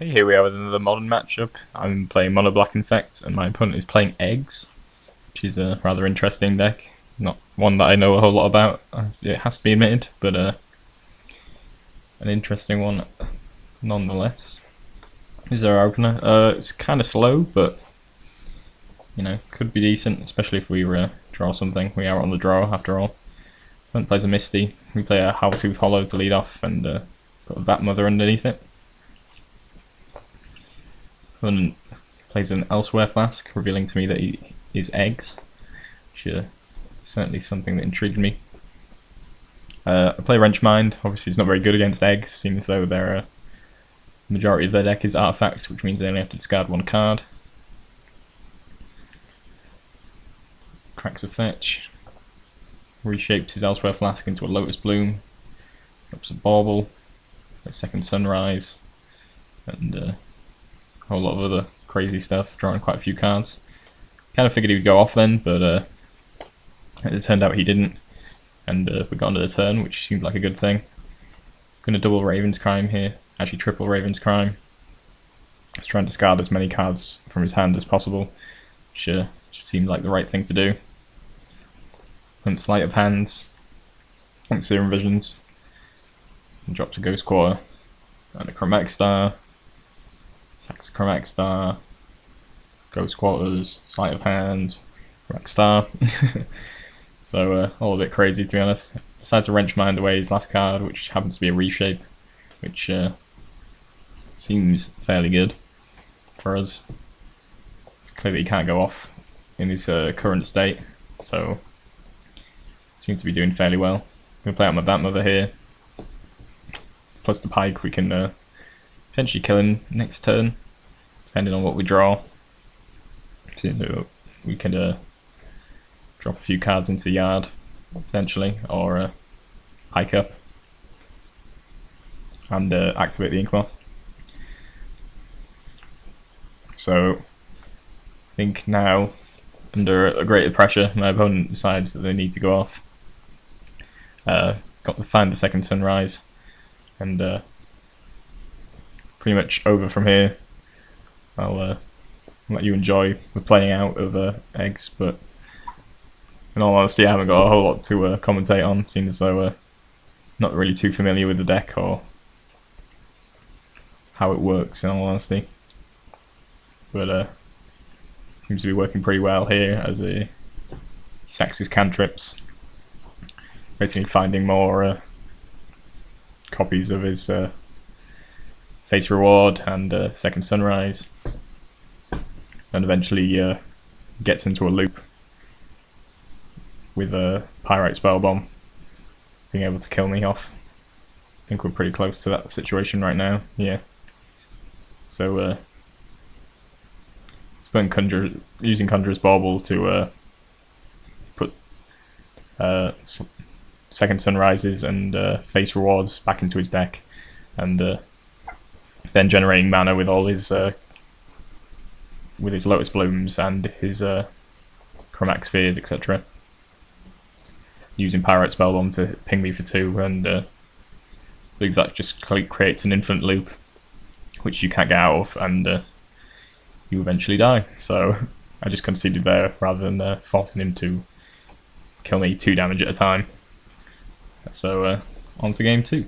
Okay, here we are with another modern matchup. I'm playing Mono Black Infect, and my opponent is playing Eggs, which is a rather interesting deck. Not one that I know a whole lot about, it has to be admitted, but an interesting one nonetheless. Is our opener? It's kind of slow, but you know, could be decent, especially if we draw something. We are on the draw after all. Opponent plays a Misty. We play a Howltooth Hollow to lead off, and put a Vatmother underneath it. Opponent plays an Elsewhere Flask, revealing to me that he is Eggs, which is certainly something that intrigued me. I play Wrenchmind. Obviously it's not very good against Eggs, seeing as though their majority of their deck is artifacts, which means they only have to discard one card. Cracks a fetch. Reshapes his Elsewhere Flask into a Lotus Bloom. Drops a Bauble, a second Sunrise, and a whole lot of other crazy stuff, drawing quite a few cards. Kind of figured he would go off then, but it turned out he didn't, and we got under the turn, which seemed like a good thing. Going to double Raven's Crime here, actually triple Raven's Crime. Let's try and discard as many cards from his hand as possible, which just seemed like the right thing to do. And Sleight of Hands, and Serum Visions, and drops a Ghost Quarter, and a Chromatic Star, sacks Chromatic Star, Ghost Quarters, Sleight of Hand, Chromatic Star. So all a bit crazy, to be honest. Decides to Wrenchmind away his last card, which happens to be a Reshape, which seems fairly good for us. It's clear that he can't go off in his current state, so seems to be doing fairly well. I'm going to play out my Vatmother here. Plus the Pike, we can potentially kill him next turn, depending on what we draw. So we can drop a few cards into the yard, potentially, or hike up and activate the Inkmoth. So I think now, under a greater pressure, my opponent decides that they need to go off. Got to find the second Sunrise, and pretty much over from here. I'll let you enjoy the playing out of Eggs, but in all honesty I haven't got a whole lot to commentate on, seeing as though not really too familiar with the deck or how it works, in all honesty. But seems to be working pretty well here as he sacks his cantrips, basically finding more copies of his Face Reward and Second Sunrise, and eventually gets into a loop with a Pyrite Spellbomb, being able to kill me off. I think we're pretty close to that situation right now, yeah. So using Conjurer's Bauble to put Second Sunrises and Face Rewards back into his deck, and then generating mana with all his Lotus Blooms and his Chromatic Spheres, etc. Using Pyrite Spellbomb to ping me for 2, and I believe that just creates an infinite loop, which you can't get out of, and you eventually die. So I just conceded there rather than forcing him to kill me 2 damage at a time. So on to game 2.